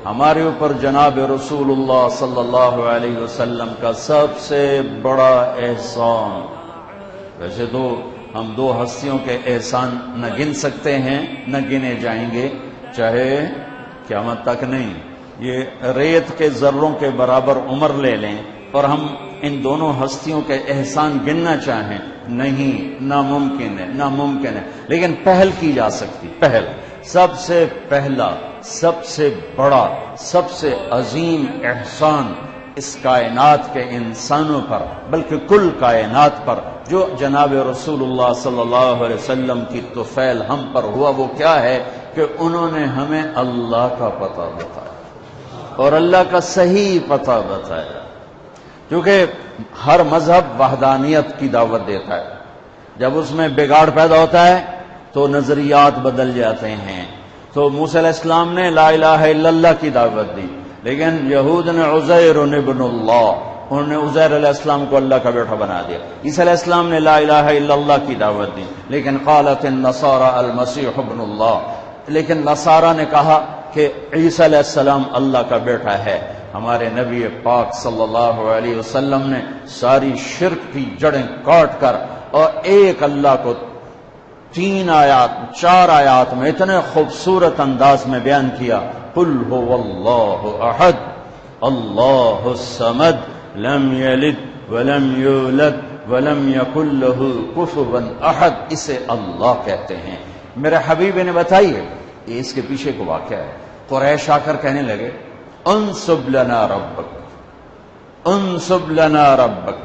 ہمارے اوپر جناب رسول اللہ صلی اللہ علیہ وسلم کا سب سے بڑا احسان، ویسے تو ہم دو ہستیوں کے احسان نہ گن سکتے ہیں نہ گنے جائیں گے، چاہے قیامت تک نہیں، یہ ریت کے ذروں کے برابر عمر لے لیں اور ہم ان دونوں ہستیوں کے احسان گننا چاہیں، نہیں، ناممکن ہے، ناممکن ہے، لیکن پہل کی جا سکتی، پہل، سب سے پہلا، سب سے بڑا، سب سے عظیم احسان اس کائنات کے انسانوں پر، بلکہ کل کائنات پر، جو جناب رسول اللہ صلی اللہ علیہ وسلم کی طفیل ہم پر ہوا، وہ کیا ہے کہ انہوں نے ہمیں اللہ کا پتہ بتایا اور اللہ کا صحیح پتہ بتایا، کیونکہ ہر مذہب وحدانیت کی دعوت دیتا ہے، جب اس میں بگاڑ پیدا ہوتا ہے تو نظریات بدل جاتے ہیں۔ تو موسیٰ علیہ السلام نے لا الہ الا اللہ کی دعوت دی، لیکن یہود نے عزیر ابن اللہ، انہوں نے عزیر علیہ السلام کو اللہ کا بیٹا بنا دیا۔ عیسیٰ علیہ السلام نے لا الہ الا اللہ کی دعوت دی، لیکن قالت النصارى المسیح ابن اللہ، لیکن نصارہ نے کہا کہ عیسیٰ علیہ السلام اللہ کا بیٹا ہے۔ ہمارے نبی پاک صلی اللہ علیہ وسلم نے ساری شرک کی جڑیں کاٹ کر اور ایک اللہ کو 4 آیات میں اتنے خوبصورت انداز میں بیان کیا، قل هو اللہ احد اللہ الصمد لم یلد ولم یولد ولم یکن له کفوا احد، اسے اللہ کہتے ہیں۔ میرے حبیب نے بتائیے، یہ اس کے پیچھے کو واقعہ ہے۔ قریش آ کر کہنے لگے انصب لنا ربک، انصب لنا ربک،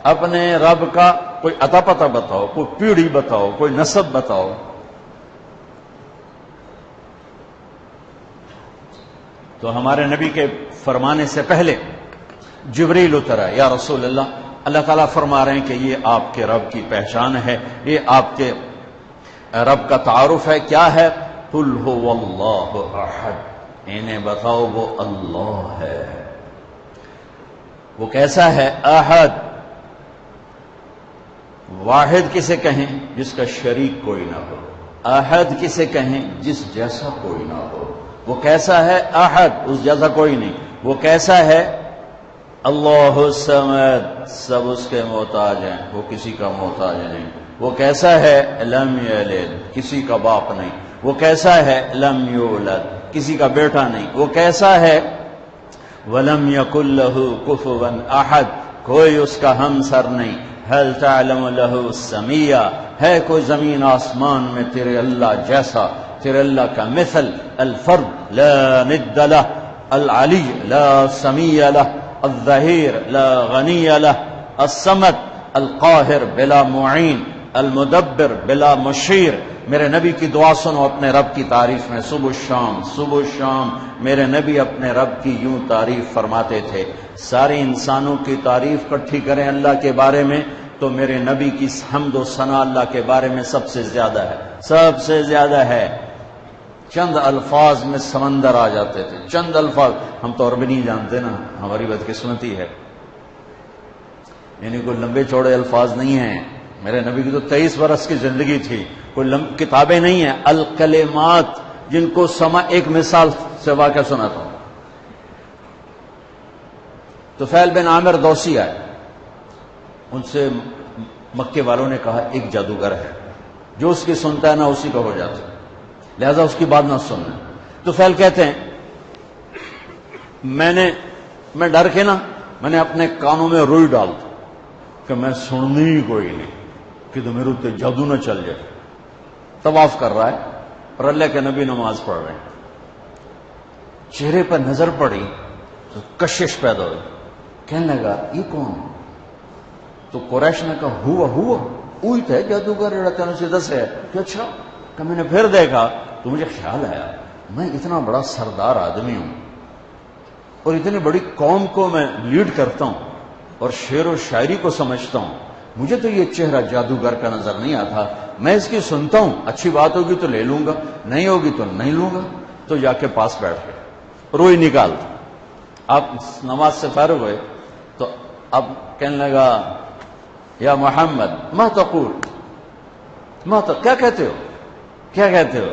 اپنے رب کا کوئی عطا پتہ بتاؤ، کوئی پیڑھی بتاؤ، کوئی نسب بتاؤ۔ تو ہمارے نبی کے فرمانے سے پہلے جبریل اترا، یا رسول اللہ، اللہ تعالیٰ فرما رہے ہیں کہ یہ آپ کے رب کی پہچان ہے، یہ آپ کے رب کا تعارف ہے، کیا ہے؟ قل هو اللہ احد، انہیں بتاؤ وہ اللہ ہے۔ وہ کیسا ہے؟ احد، واحد کسے کہیں؟ جس کا شریک کوئی نہ ہو۔ احد کسے کہیں؟ جس جیسا کوئی نہ ہو۔ وہ کیسا ہے؟ احد، اس جیسا کوئی نہیں۔ وہ کیسا ہے؟ اللہ الصمد، سب اس کے محتاج ہیں، وہ کسی کا محتاج نہیں۔ وہ کیسا ہے؟ لم یلد، کسی کا باپ نہیں۔ وہ کیسا ہے؟ لم یولد، کسی کا بیٹا نہیں۔ وہ کیسا ہے؟ ولم یکن لہ کفوا احد، کوئی اس کا ہمسر نہیں۔ هل تعلم له سمیہ، ہے کوئی زمین آسمان میں تیرے اللہ جیسا، تیرے اللہ کا مثل؟ الفرد لا ند لہ، العلی لا سمیہ لہ، الظہیر لا غنی لہ، الصمد القاہر بلا معین، المدبر بلا مشیر۔ میرے نبی کی دعا سنو اپنے رب کی تعریف میں، صبح شام، صبح شام میرے نبی اپنے رب کی یوں تعریف فرماتے تھے۔ سارے انسانوں کی تعریف کٹھی کریں اللہ کے بارے میں تو میرے نبی کی حمد و ثنا اللہ کے بارے میں سب سے زیادہ ہے، سب سے زیادہ ہے۔ چند الفاظ میں سمندر آ جاتے تھے، چند الفاظ، ہم تو عربی نہیں جانتے نا، ہماری بدقسمتی ہے، یعنی کوئی لمبے چوڑے الفاظ نہیں ہیں۔ میرے نبی کی تو 23 برس کی زندگی تھی، کوئی کتابیں نہیں ہیں، الکلمات، جن کو سما ایک مثال سے واقعہ سناتا ہوں۔ طفیل بن عامر دوسی آئے، ان سے مکے والوں نے کہا ایک جادوگر ہے، جو اس کی سنتا ہے نا اسی کا ہو جاتا ہے، لہذا اس کی بات نہ سننا۔ طفیل کہتے ہیں میں ڈر کے نا میں نے اپنے کانوں میں روئی ڈال دی کہ میں سننی ہی کوئی نہیں، کہ تو میرے اتنے جادو نہ چل جائے۔ طواف کر رہا ہے اور اللہ کے نبی نماز پڑھ رہے ہیں، چہرے پر نظر پڑی تو کشش پیدا ہوئی، کہنے لگا یہ کون؟ تو قریش نے کہا ہوا اوئی تھے جادوگر جڑا تینوں سے دس ہے کہ اچھا، کہ میں نے پھر دیکھا تو مجھے خیال آیا میں اتنا بڑا سردار آدمی ہوں اور اتنی بڑی قوم کو میں لیڈ کرتا ہوں اور شعر و شاعری کو سمجھتا ہوں، مجھے تو یہ چہرہ جادوگر کا نظر نہیں آتا، میں اس کی سنتا ہوں، اچھی بات ہوگی تو لے لوں گا، نہیں ہوگی تو نہیں لوں گا۔ تو جا کے پاس بیٹھ گئے، روئی نکال دی۔ آپ نماز سے فارغ ہوئے تو اب کہنے لگا یا محمد ما تقول، کیا کہتے ہو، کیا کہتے ہو؟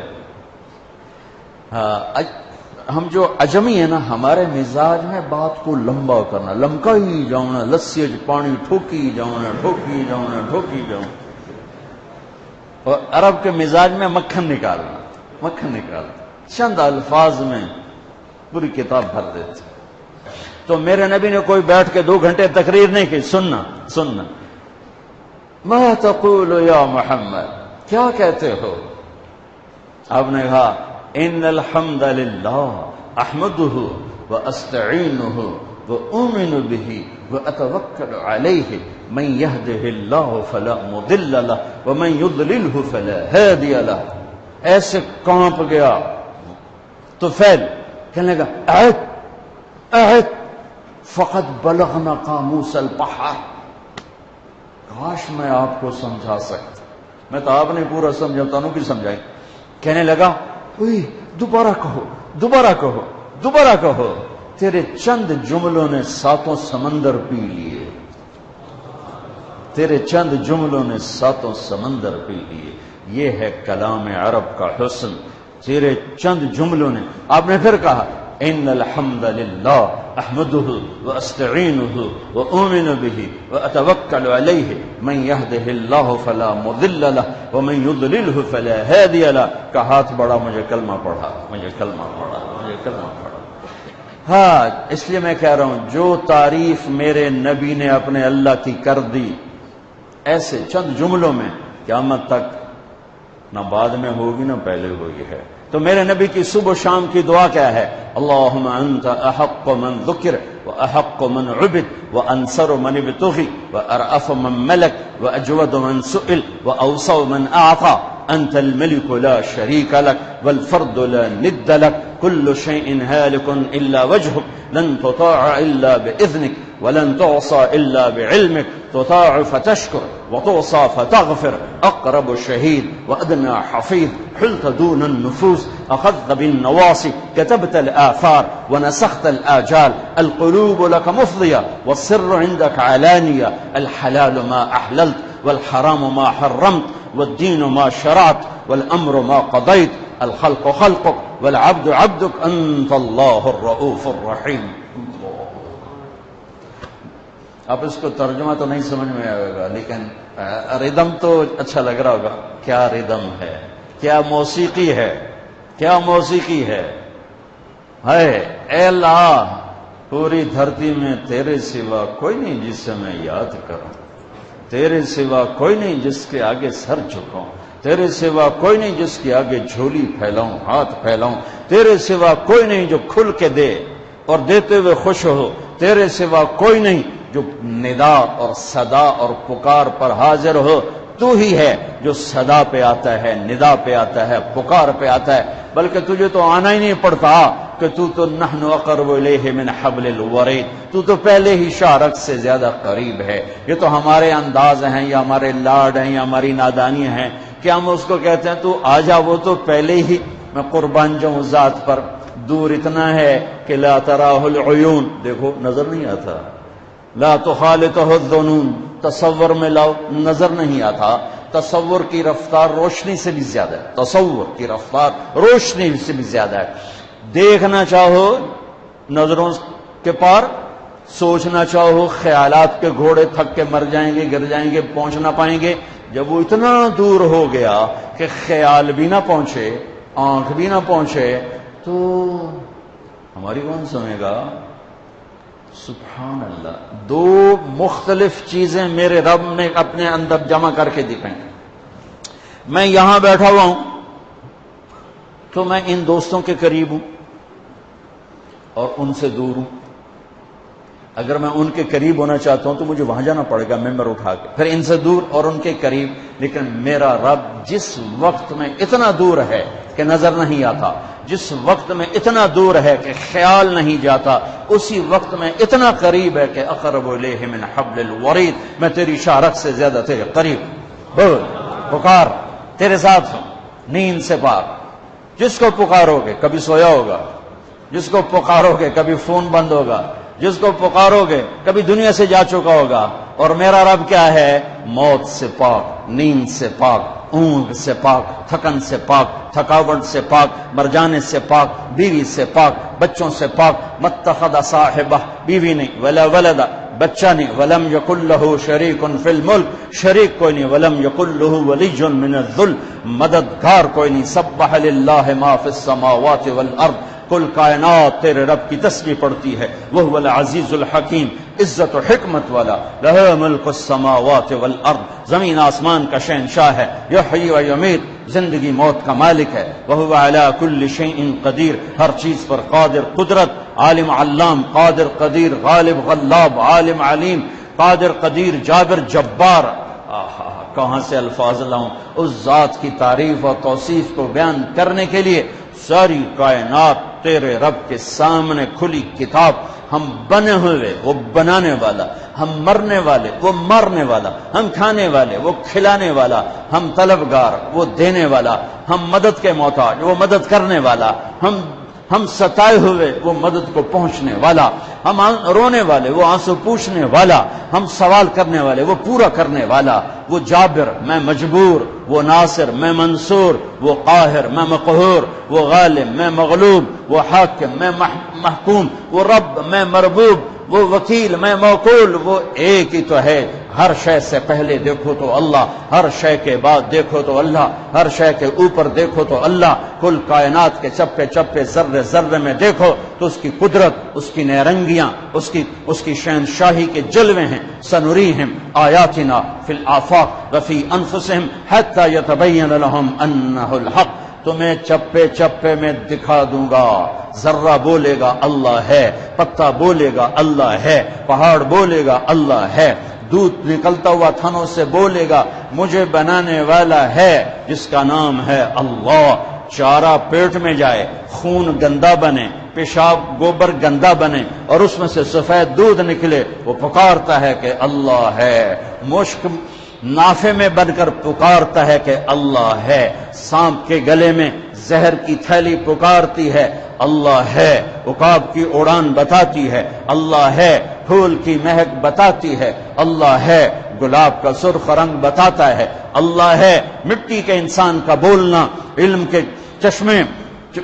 ہم جو عجمی ہیں نا، ہمارے مزاج میں بات کو لمبا کرنا، لمکا ہی جاؤنا، لسی پانی ٹھوکی جاؤنا، ٹھوکی جاؤنا، ٹھوکی جاؤنا. اور عرب کے مزاج میں مکھن نکالنا، مکھن نکالنا، چند الفاظ میں پوری کتاب بھر دیتے. تو میرے نبی نے کوئی بیٹھ کے 2 گھنٹے تقریر نہیں کی، سننا سننا. ما تقول یا محمد، کیا کہتے ہو؟ آپ نے کہا ان الحمد للہ احمدہ واستعینہ واؤمن بہ واتوکل علیہ من یہدہ اللہ فلا مضل لہ ومن یضللہ فلا ہادی لہ. ایسے کانپ گیا. تو فعل کہنے لگا اعد اعد فقد بلغنا قاموس البحر. کاش میں آپ کو سمجھا سکتا، میں تو آپ نے پورا سمجھاتا ہوں کہ سمجھائیں. کہنے لگا دوبارہ کہو، دوبارہ کہو، دوبارہ کہو. تیرے چند جملوں نے 7 سمندر پی لیے، تیرے چند جملوں نے 7 سمندر پی لیے. یہ ہے کلام عرب کا حسن. تیرے چند جملوں نے. آپ نے پھر کہا ان الحمد للہ احمدہ واستعینہ واؤمن بہ واتوکل علیہ من یہدہ اللہ فلا مضل لہ ومن یضللہ فلا ہادی لہ. کا ہاتھ بڑھا، مجھے کلمہ پڑھا، مجھے کلمہ پڑھا، مجھے کلمہ پڑھا. ہاں، اس لیے میں کہہ رہا ہوں جو تعریف میرے نبی نے اپنے اللہ کی کر دی ایسے چند جملوں میں، قیامت تک نہ بعد میں ہوگی نہ پہلے ہوئی ہے. تو میرے نبی کی صبح و شام کی دعا کیا ہے؟ اللہم انت احق من ذکر واحق من عبد وانصر من ابتغی وارأف من ملک واجود من سئل واوسع من اعطى. انت الملك لا شريك لك والفرد لا ند لك كل شيء هالك الا وجهك لن تطاع الا باذنك ولن تعصى الا بعلمك تطاع فتشكر وتعصى فتغفر. اقرب شهيد وادنى حفيظ حلت دون النفوس اخذت بالنواصي كتبت الاثار ونسخت الاجال. القلوب لك مفضيه والسر عندك علانيه. الحلال ما احللت والحرام ما حرمت والدين ما شرعت والامر ما قضيت. الخلق خلقك والعبد عبدك انت الله الرؤوف الرحيم. اب اس کو ترجمہ تو نہیں سمجھ میں آئے گا، لیکن ردم تو اچھا لگ رہا ہوگا. کیا ردم ہے، کیا موسیقی ہے، کیا موسیقی ہے. اے اللہ، پوری دھرتی میں تیرے سوا کوئی نہیں جس سے میں یاد کروں، تیرے سوا کوئی نہیں جس کے آگے سر جھکاؤں، تیرے سوا کوئی نہیں جس کے آگے جھولی پھیلاؤں، ہاتھ پھیلاؤں. تیرے سوا کوئی نہیں جو کھل کے دے اور دیتے ہوئے خوش ہو. تیرے سوا کوئی نہیں جو ندا اور صدا اور پکار پر حاضر ہو. تو ہی ہے جو صدا پہ آتا ہے، ندا پہ آتا ہے، پکار پہ آتا ہے. بلکہ تجھے تو آنا ہی نہیں پڑتا کہ تو نحن اقرب الیہ من حبل الورید. تو پہلے ہی شارک سے زیادہ قریب ہے. یہ تو ہمارے انداز ہیں یا ہمارے لاڈ ہیں یا ہماری نادانی ہیں کہ ہم اس کو کہتے ہیں تو آ جا. وہ تو پہلے ہی، میں قربان جاؤں ذات پر، دور اتنا ہے کہ لا تراہ العیون، دیکھو نظر نہیں آتا. لا تخالطہ الظنون، تصور میں لاؤ نظر نہیں آتا. تصور کی رفتار روشنی سے بھی زیادہ ہے، تصور کی رفتار روشنی سے بھی زیادہ ہے. دیکھنا چاہو نظروں کے پار، سوچنا چاہو خیالات کے گھوڑے تھک کے مر جائیں گے، گر جائیں گے، پہنچ نہ پائیں گے. جب وہ اتنا دور ہو گیا کہ خیال بھی نہ پہنچے، آنکھ بھی نہ پہنچے، تو ہماری کون سنے گا؟ سبحان اللہ. 2 مختلف چیزیں میرے رب نے اپنے اندر جمع کر کے دکھائیں. میں یہاں بیٹھا ہوا ہوں تو میں ان دوستوں کے قریب ہوں اور ان سے دور ہوں. اگر میں ان کے قریب ہونا چاہتا ہوں تو مجھے وہاں جانا پڑے گا ممبر اٹھا کے، پھر ان سے دور اور ان کے قریب. لیکن میرا رب جس وقت میں اتنا دور ہے کہ نظر نہیں آتا، جس وقت میں اتنا دور ہے کہ خیال نہیں جاتا، اسی وقت میں اتنا قریب ہے کہ اقرب الیہ من حبل الورید. میں تیری شارک سے زیادہ تیرے قریب. بول، پکار، تیرے ساتھ ہوں، نیند سے پار. جس کو پکارو گے کبھی سویا ہوگا، جس کو پکارو گے کبھی فون بند ہوگا، جس کو پکارو گے کبھی دنیا سے جا چکا ہوگا. اور میرا رب کیا ہے؟ موت سے پاک، نیند سے پاک. اونگ سے پاک، تھکن سے پاک، تھکاوٹ سے پاک، مر جانے سے پاک، بیوی سے پاک، بچوں سے پاک، متخذ صاحبہ بیوی نہیں، ولا ولد بچہ نہیں، ولم یکن لہ شریک فی الملک شریک کوئی نہیں، ولم یکن لہ ولی من الذل مددگار کوئی نہیں، سبح للہ ما فی السماوات والارض کل کائنات تیرے رب کی تسبیح پڑھتی ہے، وہو العزیز الحکیم عزت و حکمت والا، لہ ملک السماوات والارض زمین آسمان کا شہنشاہ ہے، یحیی و یمیت زندگی موت کا مالک ہے، وہو علی کل شیء قدیر ہر چیز پر قادر قدرت، عالم علام قادر قدیر غالب غلاب عالم علیم قادر قدیر جابر جبار۔ کہاں سے الفاظ لاؤں اس ذات کی تعریف اور توصیف کو بیان کرنے کے لیے؟ ساری کائنات تیرے رب کے سامنے کھلی کتاب، ہم بنے ہوئے وہ بنانے والا، ہم مرنے والے وہ مرنے والا، ہم کھانے والے وہ کھلانے والا، ہم طلبگار وہ دینے والا، ہم مدد کے محتاج وہ مدد کرنے والا، ہم ستائے ہوئے وہ مدد کو پہنچنے والا، ہم رونے والے وہ آنسو پوچھنے والا، ہم سوال کرنے والے وہ پورا کرنے والا، وہ جابر میں مجبور، وہ ناصر میں منصور، وہ قاہر میں مقہور، وہ غالب میں مغلوب، وہ حاکم میں محکوم، وہ رب میں مربوب، وہ وکیل میں موکول، وہ ایک ہی تو ہے۔ ہر شے سے پہلے دیکھو تو اللہ، ہر شے کے بعد دیکھو تو اللہ، ہر شے کے اوپر دیکھو تو اللہ، کل کائنات کے چپے چپے ذرے ذرے میں دیکھو تو اس کی قدرت، اس کی نیرنگیاں، اس کی شہنشاہی کے جلوے ہیں۔ سنریہم آیاتنا فی الآفاق وفی انفسہم حتی یتبین لہم انہ الحق، تمہیں چپے چپے میں دکھا دوں گا۔ ذرہ بولے گا اللہ ہے، پتا بولے گا اللہ ہے، پہاڑ بولے گا اللہ ہے، دودھ نکلتا ہوا تھنوں سے بولے گا مجھے بنانے والا ہے جس کا نام ہے اللہ۔ چارہ پیٹ میں جائے، خون گندا بنے، پیشاب گوبر گندا بنے اور اس میں سے سفید دودھ نکلے، وہ پکارتا ہے کہ اللہ ہے۔ مشک نافے میں بن کر پکارتا ہے کہ اللہ ہے۔ سانپ کے گلے میں زہر کی تھیلی پکارتی ہے اللہ ہے۔ عقاب کی اڑان بتاتی ہے اللہ ہے۔ پھول کی مہک بتاتی ہے اللہ ہے۔ گلاب کا سرخ رنگ بتاتا ہے اللہ ہے۔ مٹی کے انسان کا بولنا، علم کے چشمے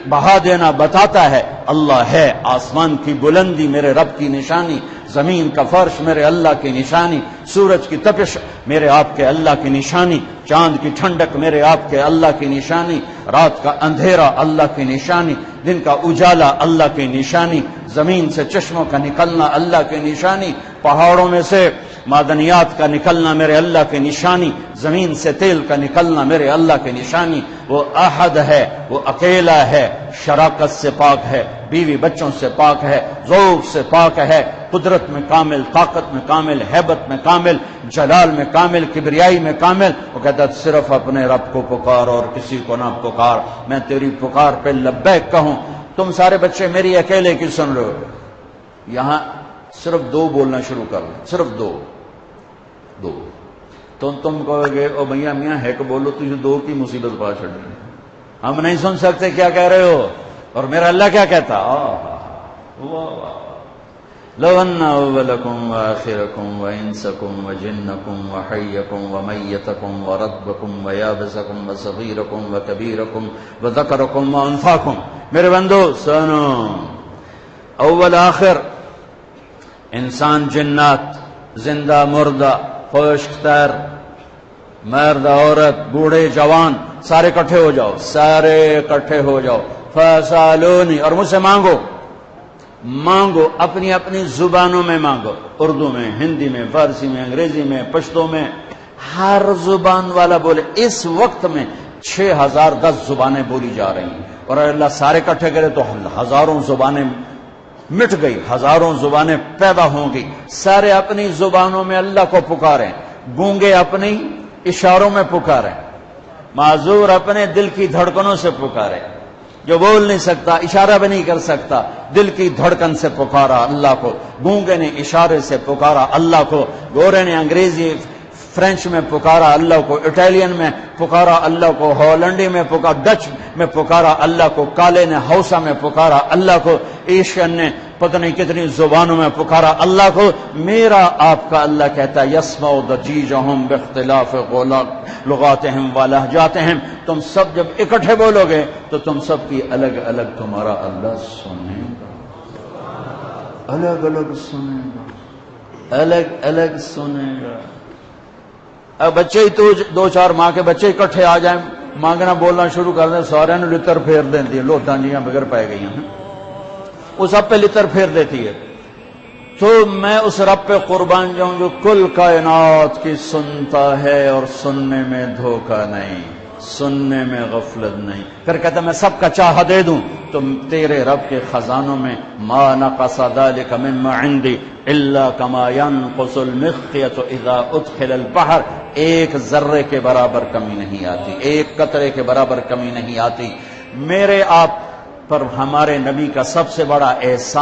بہا دینا بتاتا ہے اللہ ہے۔ آسمان کی بلندی میرے رب کی نشانی، زمین کا فرش میرے اللہ کی نشانی، سورج کی تپش میرے آپ کے اللہ کی نشانی، چاند کی ٹھنڈک میرے آپ کے اللہ کی نشانی، رات کا اندھیرا اللہ کی نشانی، دن کا اجالا اللہ کی نشانی، زمین سے چشموں کا نکلنا اللہ کی نشانی، پہاڑوں میں سے معدنیات کا نکلنا میرے اللہ کی نشانی، زمین سے تیل کا نکلنا میرے اللہ کی نشانی۔ وہ احد ہے، وہ اکیلا ہے، شراکت سے پاک ہے، بیوی بچوں سے پاک ہے، ذوق سے پاک ہے، قدرت میں کامل، طاقت میں کامل، ہیبت میں کامل، جلال میں کامل، کبریائی میں کامل۔ وہ کہتا ہے صرف اپنے رب کو پکار اور کسی کو نہ پکار، میں تیری پکار پہ لبیک کہوں۔ تم سارے بچے میری اکیلے کی سن رہے ہو، یہاں صرف دو بولنا شروع کر لیں، صرف دو تو تم کہو گے او بھیا میاں ہے کہ بولو، تجھے دو کی مصیبت پا چھڑی، ہم نہیں سن سکتے کیا کہہ رہے ہو، اور میرا اللہ کیا کہتا؟ لو ان اولکم وآخرکم وانسکم وجنکم وحیکم ومیتکم ورطبکم ویابسکم وصغیرکم وکبیرکم وذکرکم وانفاکم۔ میرے بندو سنو، اول آخر، انسان جنات، زندہ مردہ، خشک تر، مرد عورت، بوڑھے جوان، سارے اکٹھے ہو جاؤ، سارے اکٹھے ہو جاؤ، فسالونی، اور مجھ سے مانگو، اپنی اپنی زبانوں میں مانگو، اردو میں، ہندی میں، فارسی میں، انگریزی میں، پشتو میں، ہر زبان والا بولے۔ اس وقت میں 6010 زبانیں بولی جا رہی ہیں، اور اللہ سارے اکٹھے کرے تو ہزاروں زبانیں مٹ گئی، ہزاروں زبانیں پیدا ہوں گی۔ سارے اپنی زبانوں میں اللہ کو پکاریں، گونگے اپنی اشاروں میں پکاریں، معذور اپنے دل کی دھڑکنوں سے پکاریں، جو بول نہیں سکتا، اشارہ بھی نہیں کر سکتا، دل کی دھڑکن سے پکارا اللہ کو، گونگے نے اشارے سے پکارا اللہ کو، گورے نے انگریزی فرینچ میں پکارا اللہ کو، اٹالین میں پکارا اللہ کو، ہالینڈی میں پکارا، ڈچ میں پکارا اللہ کو، کالے نے ہausa میں پکارا اللہ کو، ایشین نے پتہ نہیں کتنی زبانوں میں پکارا اللہ کو۔ میرا آپ کا اللہ کہتا ہے یسمع ضجیجہم باختلاف لغاتہم ولہجاتہم، تم سب جب اکٹھے بولو گے تو تم سب کی الگ الگ تمہارا اللہ سنے گا، الگ الگ سنے گا، الگ الگ سنے گا۔ اب بچے ہی تو دو چار ماں کے بچے اکٹھے آ جائیں، مانگنا بولنا شروع کر دیں، سارے نے لتر پھیر دیتی ہے، لوٹاں جیاں بغیر پائے گئی ہیں، وہ سب پہ لتر پھیر دیتی ہے۔ تو میں اس رب پہ قربان جاؤں جو کل کائنات کی سنتا ہے اور سننے میں دھوکہ نہیں، سننے میں غفلت نہیں۔ پھر کہتا میں سب کا چاہا دے دوں تو تیرے رب کے خزانوں میں ما نقص ذلك مما عندي الا كما ينقص المخيط اذا ادخل البحر، ایک ذرے کے برابر کمی نہیں آتی، ایک قطرے کے برابر کمی نہیں آتی۔ میرے آپ پر ہمارے نبی کا سب سے بڑا احسان